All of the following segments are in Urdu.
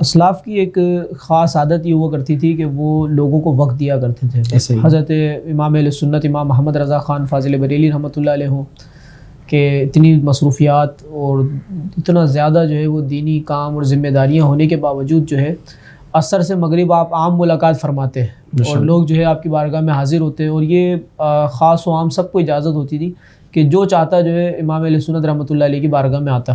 اسلاف کی ایک خاص عادت یہ ہوا کرتی تھی کہ وہ لوگوں کو وقت دیا کرتے تھے. حضرت امام اہل سنت امام محمد رضا خان فاضل بریلی رحمۃ اللہ علیہ ہوں کہ اتنی مصروفیات اور اتنا زیادہ جو ہے وہ دینی کام اور ذمہ داریاں ہونے کے باوجود جو ہے عصر سے مغرب آپ عام ملاقات فرماتے ہیں اور لوگ جو ہے آپ کی بارگاہ میں حاضر ہوتے ہیں. اور یہ خاص و عام سب کو اجازت ہوتی تھی کہ جو چاہتا جو ہے امام اہل سنت رحمۃ اللہ علیہ کی بارگاہ میں آتا.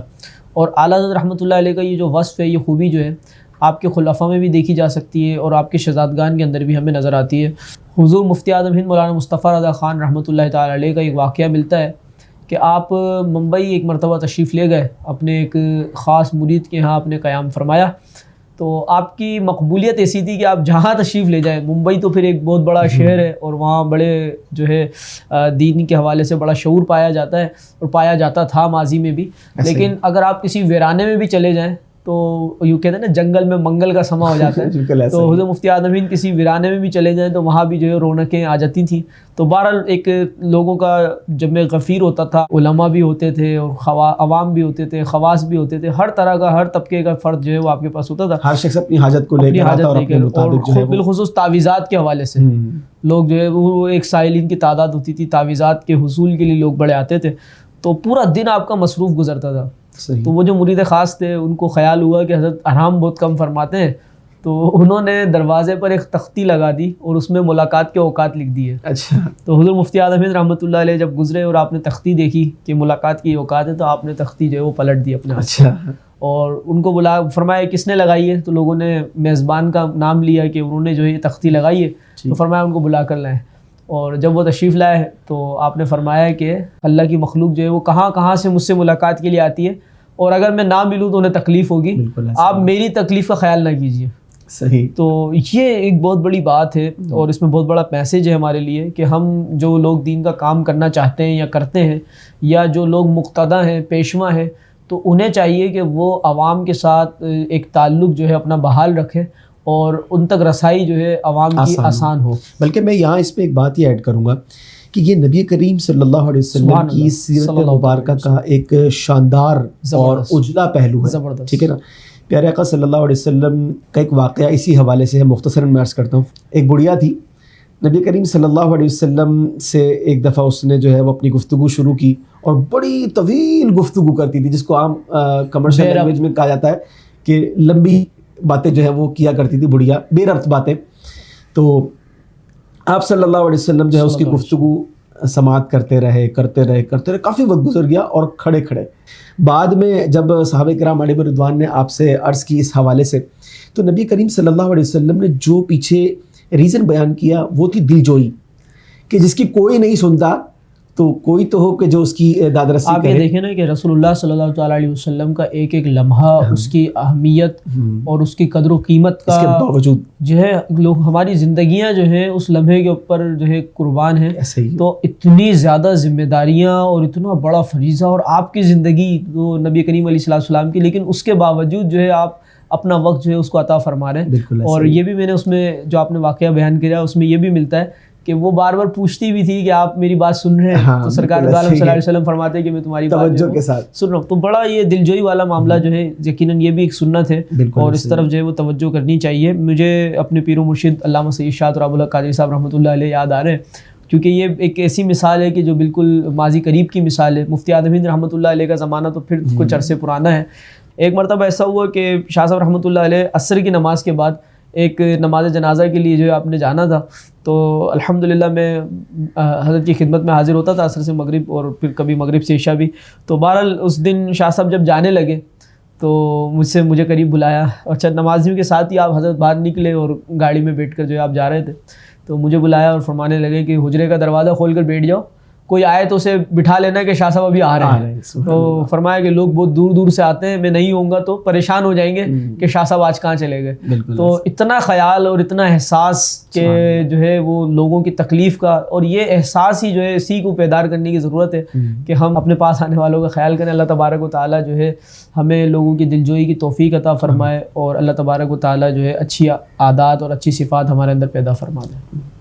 اور اعلیٰ حضرت رحمۃ اللہ علیہ کا یہ جو وصف ہے، یہ خوبی جو ہے آپ کے خلفاء میں بھی دیکھی جا سکتی ہے اور آپ کے شہزادگان کے اندر بھی ہمیں نظر آتی ہے. حضور مفتی اعظم ہند مولانا مصطفیٰ رضا خان رحمۃ اللہ تعالیٰ علیہ کا ایک واقعہ ملتا ہے کہ آپ ممبئی ایک مرتبہ تشریف لے گئے، اپنے ایک خاص مرید کے ہاں آپ نے قیام فرمایا. تو آپ کی مقبولیت ایسی تھی کہ آپ جہاں تشریف لے جائیں، ممبئی تو پھر ایک بہت بڑا شہر ہے اور وہاں بڑے جو ہے دین کے حوالے سے بڑا شعور پایا جاتا ہے اور پایا جاتا تھا ماضی میں بھی. لیکن اگر آپ کسی ویرانے میں بھی چلے جائیں تو یوں کہتے ہیں نا جنگل میں منگل کا سما ہو جاتا ہے. تو حضرت مفتی اعظم ہند کسی ویرانے میں بھی چلے جائیں تو وہاں بھی جو ہے رونقیں آ جاتی تھیں. تو بہرحال ایک لوگوں کا جمع غفیر ہوتا تھا، علماء بھی ہوتے تھے اور عوام بھی ہوتے تھے، خواص بھی ہوتے تھے، ہر طرح کا ہر طبقے کا فرد جو ہے وہ آپ کے پاس ہوتا تھا. ہر شخص اپنی حاجت کو لے کر آتا اور اپنے مطابق جو ہے بالخصوص تعویذات کے حوالے سے لوگ جو ہے وہ ایک سائلین کی تعداد ہوتی تھی، تعویذات کے حصول کے لیے لوگ بڑے آتے تھے. تو پورا دن آپ کا مصروف گزرتا تھا. تو وہ جو مرید خاص تھے ان کو خیال ہوا کہ حضرت آرام بہت کم فرماتے ہیں، تو انہوں نے دروازے پر ایک تختی لگا دی اور اس میں ملاقات کے اوقات لکھ دیے. اچھا. تو حضور مفتی اعظم ہند رحمۃ اللہ علیہ جب گزرے اور آپ نے تختی دیکھی کہ ملاقات کی اوقات ہے تو آپ نے تختی جو ہے وہ پلٹ دی اپنے. اچھا. اور ان کو بلا فرمایا کس نے لگائی ہے؟ تو لوگوں نے میزبان کا نام لیا کہ انہوں نے جو ہے یہ تختی لگائی ہے. تو فرمایا ان کو بلا کر لائیں. اور جب وہ تشریف لائے تو آپ نے فرمایا کہ اللہ کی مخلوق جو ہے وہ کہاں کہاں سے مجھ سے ملاقات کے لیے آتی ہے اور اگر میں نہ ملوں تو انہیں تکلیف ہوگی، آپ میری تکلیف کا خیال نہ کیجیے. صحیح. تو یہ ایک بہت بڑی بات ہے اور اس میں بہت بڑا میسیج ہے ہمارے لیے کہ ہم جو لوگ دین کا کام کرنا چاہتے ہیں یا کرتے ہیں یا جو لوگ مقتدی ہیں، پیشوا ہیں، تو انہیں چاہیے کہ وہ عوام کے ساتھ ایک تعلق جو ہے اپنا بحال رکھیں اور ان تک رسائی جو ہے عوام کی آسان ہو. بلکہ میں یہاں اس میں ایک بات یہ ایڈ کروں گا کہ یہ نبی کریم صلی اللہ علیہ وسلم کی سیرت مبارکہ کا ایک شاندار اور اجلا پہلو ہے. ٹھیک ہے نا. پیارے آقا صلی اللہ علیہ وسلم کا ایک واقعہ اسی حوالے سے ہے، مختصراً میں عرض کرتا ہوں. ایک بڑھیا تھی، نبی کریم صلی اللہ علیہ وسلم سے ایک دفعہ اس نے جو ہے وہ اپنی گفتگو شروع کی اور بڑی طویل گفتگو کرتی تھی، جس کو عام کمرشل لینگویج میں کہا جاتا ہے کہ لمبی باتیں جو ہے وہ کیا کرتی تھی، بڑھیا بے ربط باتیں. تو آپ صلی اللہ علیہ وسلم جو ہے اس کی گفتگو سماعت کرتے رہے کافی وقت گزر گیا. اور کھڑے بعد میں جب صحابہ کرام علیہ رضوان نے آپ سے عرض کی اس حوالے سے، تو نبی کریم صلی اللہ علیہ وسلم نے جو پیچھے ریزن بیان کیا وہ تھی دل جوئی، کہ جس کی کوئی نہیں سنتا تو کوئی تو ہو کہ جو اس کی داد رسی کرے. آپ یہ دیکھیں نا کہ رسول اللہ صلی اللہ تعالیٰ علیہ وسلم کا ایک ایک لمحہ اس کی اہمیت اور اس کی قدر و قیمت کا اس کے باوجود جو ہے لوگ ہماری زندگیاں جو ہیں اس لمحے کے اوپر جو ہے قربان ہیں. تو اتنی زیادہ ذمہ داریاں اور اتنا بڑا فریضہ اور آپ کی زندگی تو نبی کریم علیہ السلام کی، لیکن اس کے باوجود جو ہے آپ اپنا وقت جو ہے اس کو عطا فرما رہے ہیں. اور یہ بھی میں نے اس میں جو آپ نے واقعہ بیان کیا اس میں یہ بھی ملتا ہے کہ وہ بار بار پوچھتی بھی تھی کہ آپ میری بات سن رہے ہیں. تو سرکار صلی اللہ علیہ وسلم فرماتے ہیں کہ میں تمہاری بات توجہ کے ساتھ سن رہا ہوں. تو بڑا یہ دلجوئی والا معاملہ جو ہے یقیناً یہ بھی ایک سنت ہے اور اس طرف جو ہے وہ توجہ کرنی چاہیے. مجھے اپنے پیر و مرشد علامہ سید شاہ تراب اللہ قادری صاحب رحمۃ اللہ علیہ یاد آ رہے ہیں، کیونکہ یہ ایک ایسی مثال ہے کہ جو بالکل ماضی قریب کی مثال ہے. مفتی اعظم ہند رحمۃ اللہ علیہ کا زمانہ تو پھر کچھ عرصے پرانا ہے. ایک مرتبہ ایسا ہوا کہ شاہ صاحب رحمۃ اللہ علیہ عصر کی نماز کے بعد ایک نماز جنازہ کے لیے جو ہے آپ نے جانا تھا. تو الحمدللہ میں حضرت کی خدمت میں حاضر ہوتا تھا عصر سے مغرب اور پھر کبھی مغرب سے عشاء بھی. تو بہرحال اس دن شاہ صاحب جب جانے لگے تو مجھے قریب بلایا اور چند نمازیوں کے ساتھ ہی آپ حضرت باہر نکلے اور گاڑی میں بیٹھ کر جو ہے آپ جا رہے تھے. تو مجھے بلایا اور فرمانے لگے کہ حجرے کا دروازہ کھول کر بیٹھ جاؤ، کوئی آئے تو اسے بٹھا لینا کہ شاہ صاحب ابھی آ رہے ہیں. تو فرمایا کہ لوگ بہت دور دور سے آتے ہیں، میں نہیں ہوں گا تو پریشان ہو جائیں گے کہ شاہ صاحب آج کہاں چلے گئے. تو اتنا خیال اور اتنا احساس کہ جو ہے وہ لوگوں کی تکلیف کا، اور یہ احساس ہی جو ہے اسی کو بیدار کرنے کی ضرورت ہے کہ ہم اپنے پاس آنے والوں کا خیال کریں. اللہ تبارک و تعالیٰ جو ہے ہمیں لوگوں کی دلجوئی کی توفیق عطا فرمائے اور اللہ تبارک و تعالیٰ جو ہے اچھی عادات اور اچھی صفات ہمارے اندر پیدا فرما دے.